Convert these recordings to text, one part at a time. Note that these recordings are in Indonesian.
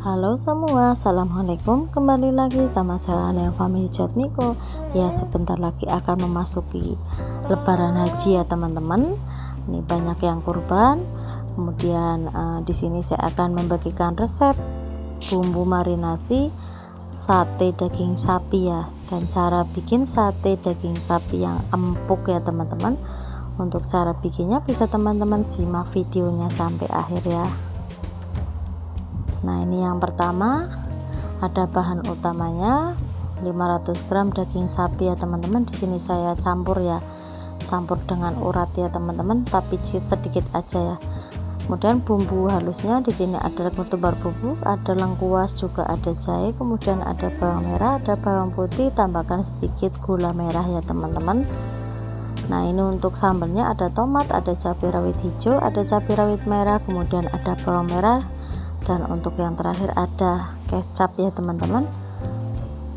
Halo semua, assalamualaikum. Kembali lagi sama saya Alia Family Jatmiko. Ya, sebentar lagi akan memasuki Lebaran Haji ya teman-teman. Ini banyak yang kurban. Kemudian di sini saya akan membagikan resep bumbu marinasi sate daging sapi ya, dan cara bikin sate daging sapi yang empuk ya teman-teman. Untuk cara bikinnya bisa teman-teman simak videonya sampai akhir ya. Nah, ini yang pertama, ada bahan utamanya 500 gram daging sapi ya teman-teman. Di sini saya campur ya, campur dengan urat ya teman-teman, tapi sedikit aja ya. Kemudian bumbu halusnya di sini ada ketumbar bubuk, ada lengkuas, juga ada jahe, kemudian ada bawang merah, ada bawang putih, tambahkan sedikit gula merah ya teman-teman. Nah, ini untuk sambalnya ada tomat, ada cabai rawit hijau, ada cabai rawit merah, kemudian ada bawang merah, dan untuk yang terakhir ada kecap ya teman-teman.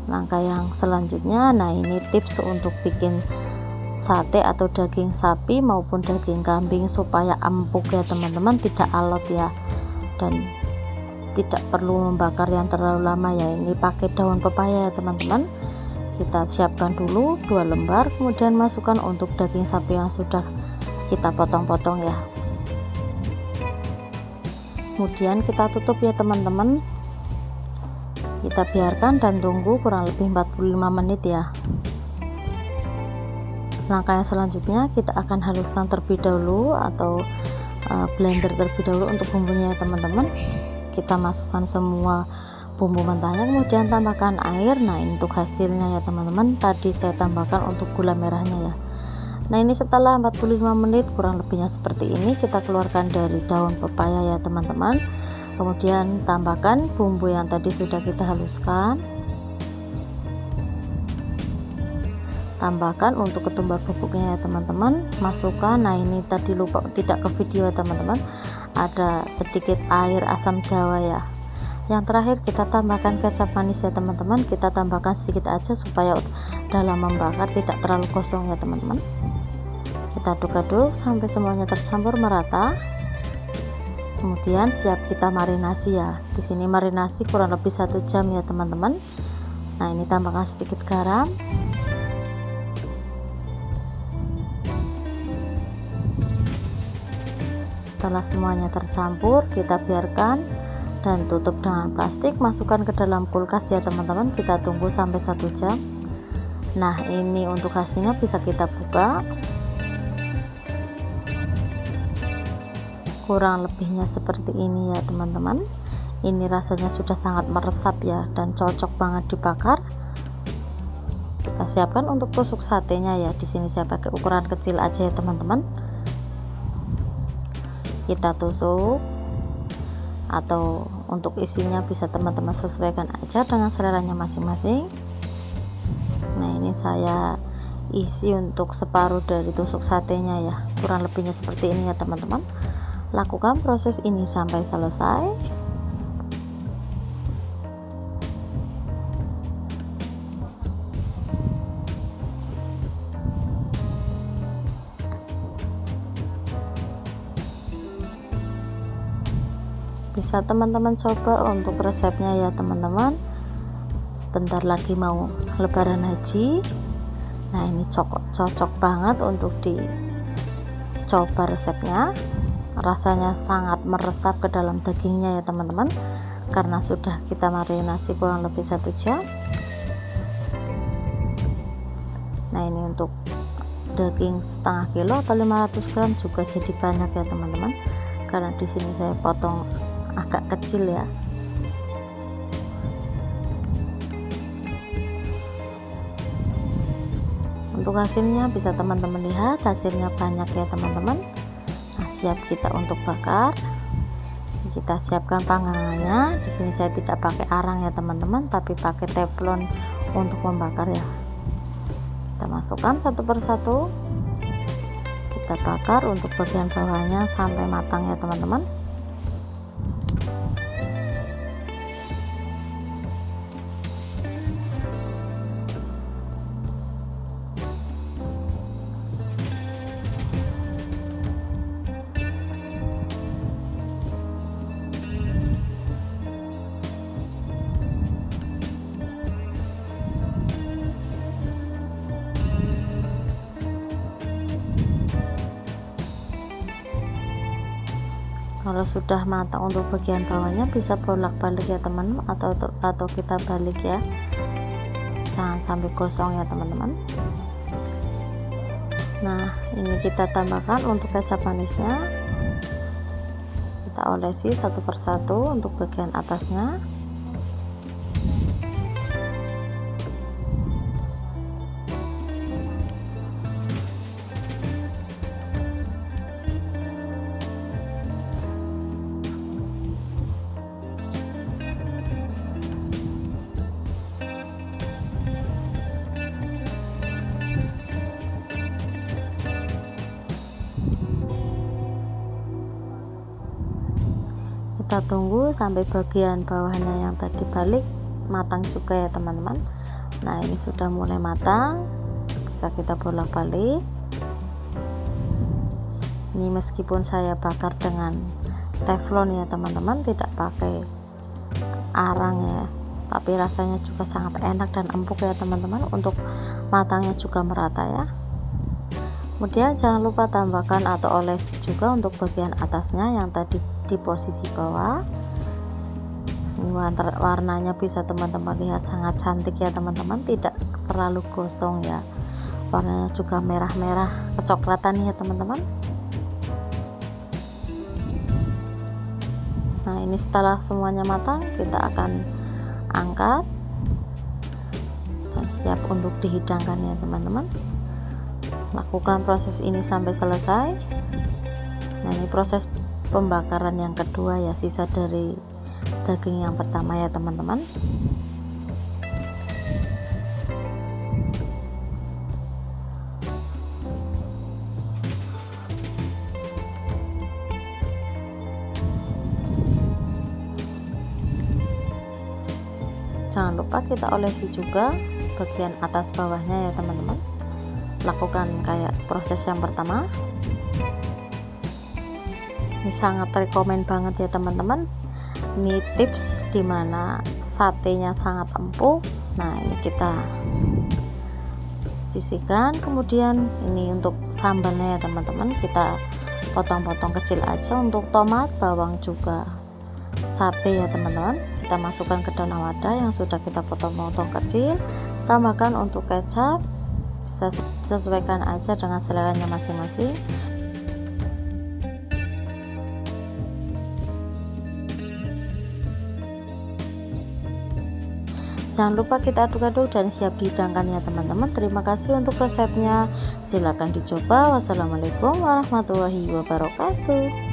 Langkah yang selanjutnya, nah ini tips untuk bikin sate atau daging sapi maupun daging kambing supaya empuk ya teman-teman, tidak alot ya, dan tidak perlu membakar yang terlalu lama ya. Ini pakai daun pepaya ya teman-teman. Kita siapkan dulu 2 lembar, kemudian masukkan untuk daging sapi yang sudah kita potong-potong ya. Kemudian kita tutup ya teman-teman, kita biarkan dan tunggu kurang lebih 45 menit ya. Langkah yang selanjutnya, kita akan haluskan terlebih dahulu atau blender terlebih dahulu untuk bumbunya ya teman-teman. Kita masukkan semua bumbu mentahnya, kemudian tambahkan air. Nah, ini untuk hasilnya ya teman-teman, tadi saya tambahkan untuk gula merahnya ya. Nah, ini setelah 45 menit kurang lebihnya seperti ini, kita keluarkan dari daun pepaya ya teman-teman. Kemudian tambahkan bumbu yang tadi sudah kita haluskan. Tambahkan untuk ketumbar bubuknya ya teman-teman, masukkan. Nah, ini tadi lupa tidak ke video ya teman-teman, ada sedikit air asam jawa ya. Yang terakhir kita tambahkan kecap manis ya teman-teman, kita tambahkan sedikit aja supaya dalam membakar tidak terlalu gosong ya teman-teman. Kita aduk-aduk sampai semuanya tercampur merata. Kemudian siap kita marinasi ya. Di sini marinasi kurang lebih 1 jam ya teman-teman. Nah, ini tambahkan sedikit garam. Setelah semuanya tercampur, kita biarkan dan tutup dengan plastik, masukkan ke dalam kulkas ya teman-teman. Kita tunggu sampai 1 jam. Nah, ini untuk hasilnya bisa kita buka. Kurang lebihnya seperti ini ya teman-teman. Ini rasanya sudah sangat meresap ya, dan cocok banget dibakar. Kita siapkan untuk tusuk satenya ya. Di sini saya pakai ukuran kecil aja ya teman-teman. Kita tusuk, atau untuk isinya bisa teman-teman sesuaikan aja dengan seleranya masing-masing. Nah, ini saya isi untuk separuh dari tusuk satenya ya. Kurang lebihnya seperti ini ya teman-teman. Lakukan proses ini sampai selesai. Bisa teman-teman coba untuk resepnya ya teman-teman. Sebentar lagi mau Lebaran Haji. Nah, ini cocok banget untuk dicoba resepnya. Rasanya sangat meresap ke dalam dagingnya ya teman-teman, karena sudah kita marinasi kurang lebih 1 jam. Nah, ini untuk daging setengah kilo atau 500 gram juga jadi banyak ya teman-teman, karena di sini saya potong agak kecil ya. Untuk hasilnya bisa teman-teman lihat, hasilnya banyak ya teman-teman. Nah, siap kita untuk bakar. Kita siapkan panggangannya. Di sini saya tidak pakai arang ya teman-teman, tapi pakai teflon untuk membakar ya. Kita masukkan satu persatu. Kita bakar untuk bagian bawahnya sampai matang ya teman-teman. Kalau sudah matang untuk bagian bawahnya bisa bolak-balik ya teman-teman, atau kita balik ya, jangan sampai gosong ya teman-teman. Nah, ini kita tambahkan untuk kecap manisnya, kita olesi satu persatu untuk bagian atasnya. Kita tunggu sampai bagian bawahnya yang tadi balik matang juga ya teman-teman. Nah, ini sudah mulai matang, bisa kita bolak-balik. Ini meskipun saya bakar dengan teflon ya teman-teman, tidak pakai arang ya, tapi rasanya juga sangat enak dan empuk ya teman-teman. Untuk matangnya juga merata ya. Kemudian jangan lupa tambahkan atau olesi juga untuk bagian atasnya yang tadi di posisi bawah. Ini warnanya bisa teman-teman lihat sangat cantik ya teman-teman, tidak terlalu gosong ya, warnanya juga merah-merah kecoklatan ya teman-teman. Nah, ini setelah semuanya matang kita akan angkat dan siap untuk dihidangkan ya teman-teman. Lakukan proses ini sampai selesai. Nah, ini proses pembakaran yang kedua ya, sisa dari daging yang pertama ya teman-teman. Jangan lupa kita olesi juga bagian atas bawahnya ya teman-teman. Lakukan kayak proses yang pertama. Ini sangat rekomen banget ya teman-teman. Ini tips dimana satenya sangat empuk. Nah, ini kita sisihkan. Kemudian ini untuk sambalnya ya teman-teman, kita potong-potong kecil aja. Untuk tomat, bawang juga cabai ya teman-teman, kita masukkan ke dalam wadah yang sudah kita potong-potong kecil. Tambahkan untuk kecap, bisa sesuaikan aja dengan seleranya masing-masing. Jangan lupa kita aduk-aduk dan siap dihidangkan ya teman-teman. Terima kasih untuk resepnya, silahkan dicoba. Wassalamualaikum warahmatullahi wabarakatuh.